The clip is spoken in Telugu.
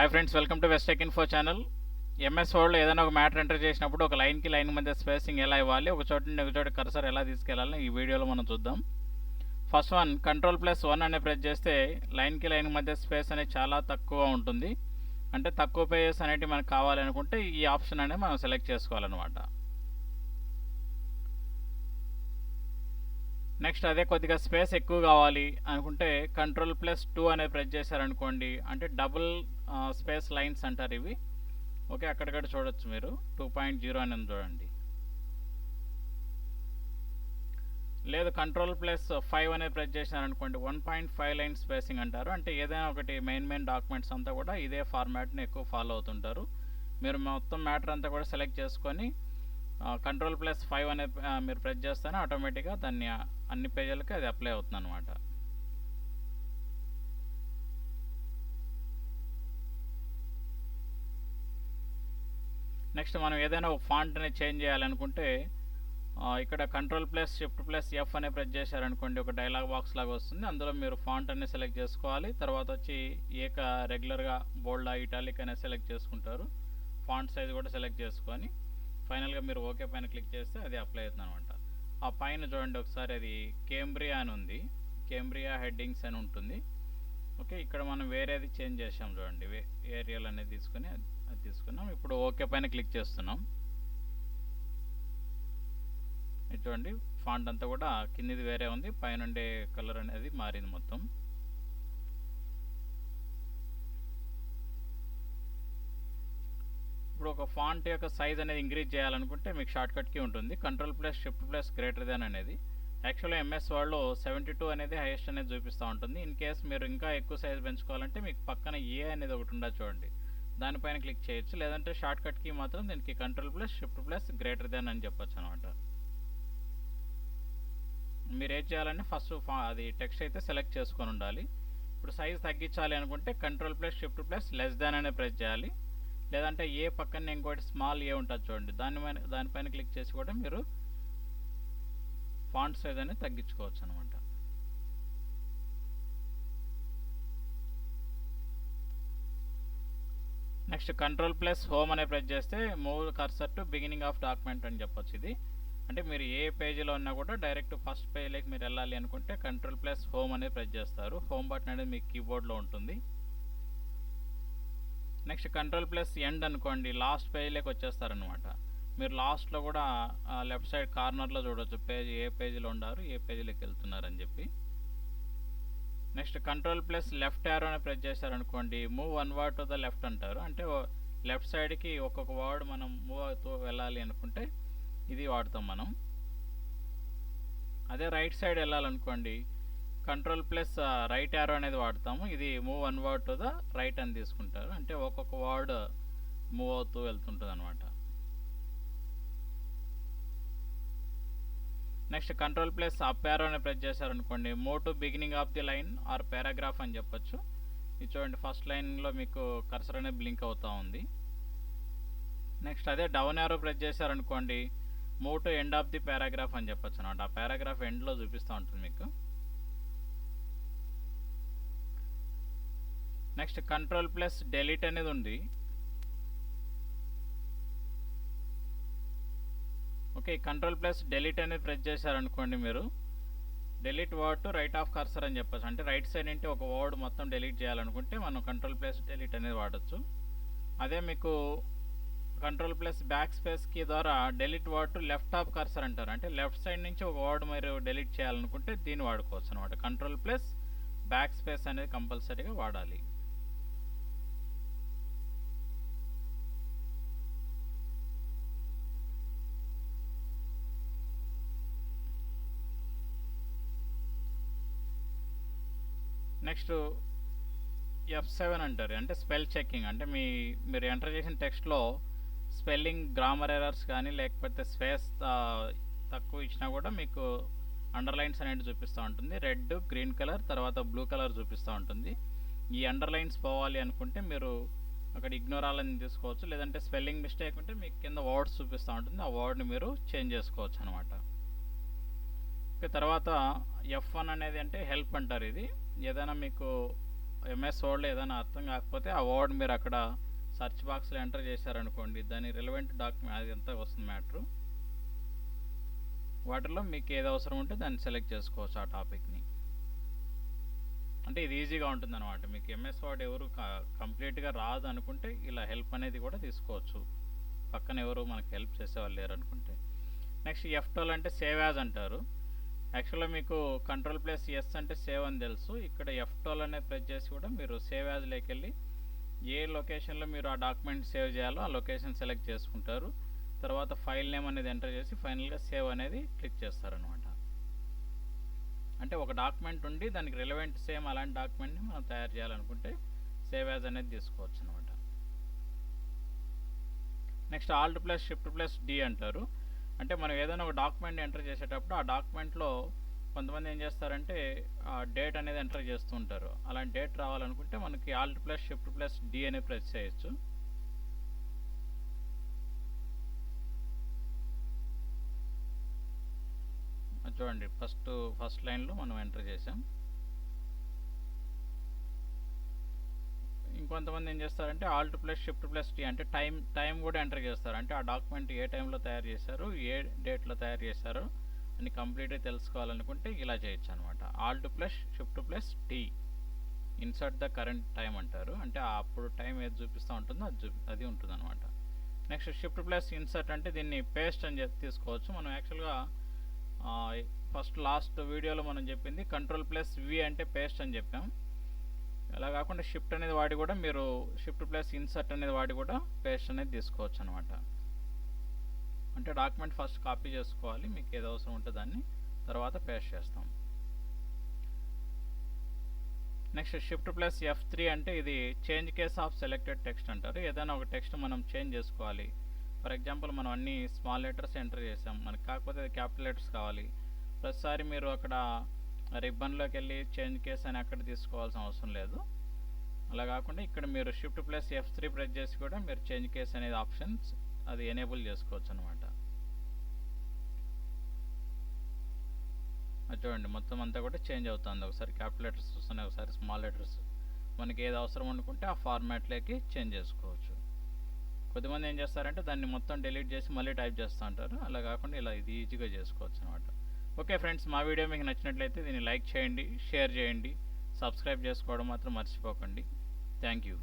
Hi friends, welcome to West Tech Info channel. MS వర్డ్లో ఏదైనా ఒక మ్యాటర్ ఎంటర్ చేసినప్పుడు ఒక లైన్కి లైన్ మధ్య స్పేసింగ్ ఎలా ఇవ్వాలి, ఒక చోట నుండి ఒక చోట కర్సర్ ఎలా తీసుకెళ్ళాలని ఈ వీడియోలో మనం చూద్దాం. ఫస్ట్ వన్, Ctrl+1 అనే ప్రెస్ చేస్తే లైన్కి లైన్ మధ్య స్పేస్ అనేది చాలా తక్కువ ఉంటుంది. అంటే తక్కువ పేజెస్ అనేవి మనకు కావాలి అనుకుంటే ఈ ఆప్షన్ అనేది మనం సెలెక్ట్ చేసుకోవాలన్నమాట. నెక్స్ట్ అదే కొద్దిగా స్పేస్ ఎక్కువ కావాలి అనుకుంటే Ctrl+2 అనేది ప్రెస్ చేశారనుకోండి, అంటే డబుల్ స్పేస్ లైన్స్ అంటారు ఇవి. ఓకే, అక్కడిక్కడ చూడొచ్చు మీరు 2.0 అని చూడండి. లేదు Ctrl+5 అనేది ప్రెస్ చేశారనుకోండి 1.5 లైన్ స్పేసింగ్ అంటారు. అంటే ఏదైనా ఒకటి మెయిన్ డాక్యుమెంట్స్ అంతా కూడా ఇదే ఫార్మాట్ని ఎక్కువ ఫాలో అవుతుంటారు. మీరు మొత్తం మ్యాటర్ అంతా కూడా సెలెక్ట్ చేసుకొని Ctrl+5 అనే మీరు ప్రెస్ చేస్తేనే ఆటోమేటిక్గా దాన్ని అన్ని పేజీలకి అది అప్లై అవుతుంది అనమాట. నెక్స్ట్ మనం ఏదైనా ఒక ఫాంట్ అనేది చేంజ్ చేయాలనుకుంటే ఇక్కడ Ctrl+Shift+F అనే ప్రెస్ చేశారనుకోండి, ఒక డైలాగ్ బాక్స్ లాగా వస్తుంది. అందులో మీరు ఫాంట్ అనేది సెలెక్ట్ చేసుకోవాలి. తర్వాత వచ్చి రెగ్యులర్గా బోల్డ్ ఇటాలిక్ అనేది సెలెక్ట్ చేసుకుంటారు. ఫాంట్ సైజ్ కూడా సెలెక్ట్ చేసుకొని ఫైనల్గా మీరు ఓకే పైన క్లిక్ చేస్తే అది అప్లై అవుతుంది అనమాట. ఆ పైన చూడండి ఒకసారి, అది కేంబ్రియా అని ఉంది, కేంబ్రియా హెడ్డింగ్స్ అని ఉంటుంది. ఓకే, ఇక్కడ మనం వేరేది చేంజ్ చేసాం చూడండి, ఏరియల్ అనేది తీసుకొని అది తీసుకున్నాం. ఇప్పుడు ఓకే పైన క్లిక్ చేస్తున్నాం. ఇది చూడండి, ఫాంట్ అంతా కూడా కిందిది వేరే ఉంది, పైన ఉండే కలర్ అనేది మారింది మొత్తం. ఇప్పుడు ఒక ఫాంట్ యొక్క సైజ్ అనేది ఇంక్రీజ్ చేయాలనుకుంటే మీకు షార్ట్కట్కి ఉంటుంది Ctrl+Shift+Greater అనేది. యాక్చువల్గా ఎంఎస్ వర్డ్లో 72 అనేది హైయెస్ట్ అనేది చూపిస్తూ ఉంటుంది. ఇన్ కేస్ మీరు ఇంకా ఎక్కువ సైజ్ పెంచుకోవాలంటే మీకు పక్కన ఏ అనేది ఒకటి ఉండదు చూడండి, దానిపైన క్లిక్ చేయొచ్చు. లేదంటే షార్ట్కట్కి మాత్రం దీనికి Ctrl+Shift+Greater అని చెప్పొచ్చు అనమాట. మీరు ఏం చేయాలంటే ఫస్ట్ అది టెక్స్ట్ అయితే సెలెక్ట్ చేసుకొని ఉండాలి. ఇప్పుడు సైజ్ తగ్గించాలి అనుకుంటే Ctrl+Shift+Less అనే ప్రెస్ చేయాలి. లేదంటే ఏ పక్కన ఇంకోటి స్మాల్ ఏ ఉంటుంది చూడండి, దానిపైన క్లిక్ చేసి కూడా మీరు ఫాంట్ సైజ్ అనేది తగ్గించుకోవచ్చు అనమాట. నెక్స్ట్ Ctrl+Home అనే ప్రెస్ చేస్తే move cursor to beginning of document అని చెప్పొచ్చు. ఇది అంటే మీరు ఏ పేజీలో ఉన్నా కూడా డైరెక్ట్ ఫస్ట్ పేజీలోకి మీరు వెళ్ళాలి అనుకుంటే Ctrl+Home అనేది ప్రెస్ చేస్తారు. హోమ్ బటన్ అనేది మీకు కీబోర్డ్లో ఉంటుంది. నెక్స్ట్ Ctrl+End అనుకోండి, లాస్ట్ పేజీలోకి వచ్చేస్తారనమాట. మీరు లాస్ట్లో కూడా లెఫ్ట్ సైడ్ కార్నర్లో చూడవచ్చు పేజీ, ఏ పేజీలో ఉండారు, ఏ పేజీలోకి వెళ్తున్నారని చెప్పి. నెక్స్ట్ Ctrl+Left arrow అని ప్రెస్ చేశారనుకోండి, move one word to the left అంటారు. అంటే లెఫ్ట్ సైడ్కి ఒక్కొక్క వర్డ్ మనం మూవ్ అవుతూ వెళ్ళాలి అనుకుంటే ఇది వాడతాం మనం. అదే రైట్ సైడ్ వెళ్ళాలనుకోండి Ctrl+Right arrow అనేది వాడతాము. ఇది move one word to the right అని తీసుకుంటారు. అంటే ఒక్కొక్క వర్డ్ మూవ్ అవుతూ వెళ్తుంటుంది అనమాట. నెక్స్ట్ Ctrl+Up arrow అని ప్రెస్ చేశారనుకోండి, move to beginning of the line or paragraph అని చెప్పొచ్చు. ఇది చూడండి, ఫస్ట్ లైన్లో మీకు కర్సర్ అనేది బ్లింక్ అవుతూ ఉంది. నెక్స్ట్ అదే డౌన్ arrow ప్రెస్ చేశారనుకోండి, move to end of the paragraph అని చెప్పొచ్చు అనమాట. ఆ పారాగ్రాఫ్ ఎండ్లో చూపిస్తూ ఉంటుంది మీకు. నెక్స్ట్ Ctrl+Delete అనేది ఉంది. ఓకే, Ctrl+Delete అనేది ప్రెస్ చేశారనుకోండి, మీరు delete word to right of cursor అని చెప్పచ్చు. అంటే రైట్ సైడ్ నుండి ఒక వర్డ్ మొత్తం డెలీట్ చేయాలనుకుంటే మనం Ctrl+Delete అనేది వాడచ్చు. అదే మీకు Ctrl+Backspace కీ ద్వారా delete word to left of cursor అంటారు. అంటే లెఫ్ట్ సైడ్ నుంచి ఒక వర్డ్ మీరు డెలీట్ చేయాలనుకుంటే దీన్ని వాడుకోవచ్చు అనమాట. Ctrl+Backspace అనేది కంపల్సరీగా వాడాలి. నెక్స్ట్ F7 అంటారు, అంటే స్పెల్ చెకింగ్. అంటే మీరు ఎంటర్ చేసిన టెక్స్ట్లో స్పెల్లింగ్, గ్రామర్ ఎర్రర్స్ కానీ లేకపోతే స్పేస్ తక్కువ ఇచ్చినా కూడా మీకు అండర్లైన్స్ అనేది చూపిస్తూ ఉంటుంది. రెడ్, గ్రీన్ కలర్, తర్వాత బ్లూ కలర్ చూపిస్తూ ఉంటుంది. ఈ అండర్లైన్స్ పోవాలి అనుకుంటే మీరు అక్కడ ఇగ్నోర్ అని తీసుకోవచ్చు. లేదంటే స్పెల్లింగ్ మిస్టేక్ ఉంటే మీకు కింద వర్డ్స్ చూపిస్తూ ఉంటుంది, ఆ వర్డ్ని మీరు చేంజ్ చేసుకోవచ్చు అనమాట. తర్వాత F1 అనేది అంటే హెల్ప్ అంటారు. ఇది ఏదైనా మీకు ఎంఎస్ వర్డ్లో ఏదైనా అర్థం కాకపోతే ఆ వర్డ్ మీరు అక్కడ సెర్చ్ బాక్స్లో ఎంటర్ చేశారనుకోండి, దాని రిలవెంట్ డాక్యుమెంట్ అది ఎంత వస్తుంది మ్యాటరు, వాటిలో మీకు ఏది అవసరం ఉంటే దాన్ని సెలెక్ట్ చేసుకోవచ్చు ఆ టాపిక్ని. అంటే ఇది ఈజీగా ఉంటుంది అనమాట. మీకు ఎంఎస్ వర్డ్ ఎవరు కంప్లీట్గా రాదు అనుకుంటే ఇలా హెల్ప్ అనేది కూడా తీసుకోవచ్చు, పక్కన ఎవరు మనకు హెల్ప్ చేసేవాళ్ళు లేరు అనుకుంటే. నెక్స్ట్ F12 అంటే సేవ్ యాజ్ అంటారు. యాక్చువల్గా మీకు Ctrl+S అంటే సేవ్ అని తెలుసు. ఇక్కడ F12 అనేది ప్రెస్ చేసి కూడా మీరు సేవ్ యాజ్లోకి వెళ్ళి ఏ లొకేషన్లో మీరు ఆ డాక్యుమెంట్ సేవ్ చేయాలో ఆ లొకేషన్ సెలెక్ట్ చేసుకుంటారు. తర్వాత ఫైల్ నేమ్ అనేది ఎంటర్ చేసి ఫైనల్గా సేవ్ అనేది క్లిక్ చేస్తారనమాట. అంటే ఒక డాక్యుమెంట్ ఉండి దానికి రిలవెంట్ సేమ్ అలాంటి డాక్యుమెంట్ని మనం తయారు చేయాలనుకుంటే సేవ్ యాజ్ అనేది తీసుకోవచ్చు అనమాట. నెక్స్ట్ Alt+Shift+D అంటారు. అంటే మనం ఏదైనా ఒక డాక్యుమెంట్ ఎంటర్ చేసేటప్పుడు ఆ డాక్యుమెంట్లో కొంతమంది ఏం చేస్తారంటే డేట్ అనేది ఎంటర్ చేస్తూ ఉంటారు. అలాంటి డేట్ రావాలనుకుంటే మనకి Alt+Shift+D అనేది ప్రెస్ చేయొచ్చు. చూడండి ఫస్ట్ లైన్లో మనం ఎంటర్ చేసాం. ఇంకొంతమంది ఏం చేస్తారంటే Alt+Shift+T అంటే టైం కూడా ఎంటర్ చేస్తారు. అంటే ఆ డాక్యుమెంట్ ఏ టైంలో తయారు చేశారు, ఏ డేట్లో తయారు చేశారు అని కంప్లీట్గా తెలుసుకోవాలనుకుంటే ఇలా చేయొచ్చు అనమాట. Alt+Shift+T insert the current time అంటారు. అంటే అప్పుడు టైం ఏది చూపిస్తూ ఉంటుందో అది ఉంటుంది అనమాట. నెక్స్ట్ Shift+Insert అంటే దీన్ని పేస్ట్ అని చెప్పి తీసుకోవచ్చు. మనం యాక్చువల్గా లాస్ట్ వీడియోలో మనం చెప్పింది Ctrl+V అంటే పేస్ట్ అని చెప్పాం. అలా కాకుండా షిఫ్ట్ అనేది వాడి కూడా మీరు Shift+Insert అనేది వాడి కూడా పేస్ట్ అనేది తీసుకోవచ్చు అనమాట. అంటే డాక్యుమెంట్ ఫస్ట్ కాపీ చేసుకోవాలి, మీకు ఏది అవసరం ఉంటే దాన్ని తర్వాత పేస్ట్ చేస్తాం. నెక్స్ట్ Shift+F3 అంటే ఇది change case of selected text అంటారు. ఏదైనా ఒక టెక్స్ట్ మనం చేంజ్ చేసుకోవాలి. ఫర్ ఎగ్జాంపుల్ మనం అన్ని స్మాల్ లెటర్స్ ఎంటర్ చేసాం, మనకి కాకపోతే అది క్యాపిటల్ లెటర్స్ కావాలి. ప్రతిసారి మీరు అక్కడ రిబ్బన్లోకి వెళ్ళి చేంజ్ కేస్ అని అక్కడ తీసుకోవాల్సిన అవసరం లేదు. అలా కాకుండా ఇక్కడ మీరు Shift+F3 ప్రెస్ చేసి కూడా మీరు చేంజ్ కేస్ అనేది ఆప్షన్స్ అది ఎనేబుల్ చేసుకోవచ్చు అనమాట. చూడండి మొత్తం అంతా కూడా చేంజ్ అవుతుంది. ఒకసారి క్యాపిటల్ లెటర్స్ వస్తున్నాయి, ఒకసారి స్మాల్ లెటర్స్. మనకి ఏది అవసరం అనుకుంటే ఆ ఫార్మాట్లోకి చేంజ్ చేసుకోవచ్చు. కొద్దిమంది ఏం చేస్తారంటే దాన్ని మొత్తం డిలీట్ చేసి మళ్ళీ టైప్ చేస్తూ ఉంటారు. అలా కాకుండా ఇలా ఇది ఈజీగా చేసుకోవచ్చు అనమాట. ఓకే ఫ్రెండ్స్, మా వీడియో మీకు నచ్చినట్లయితే దీన్ని లైక్ చేయండి, షేర్ చేయండి, సబ్స్క్రైబ్ చేసుకోవడం మాత్రం మర్చిపోకండి. Thank you.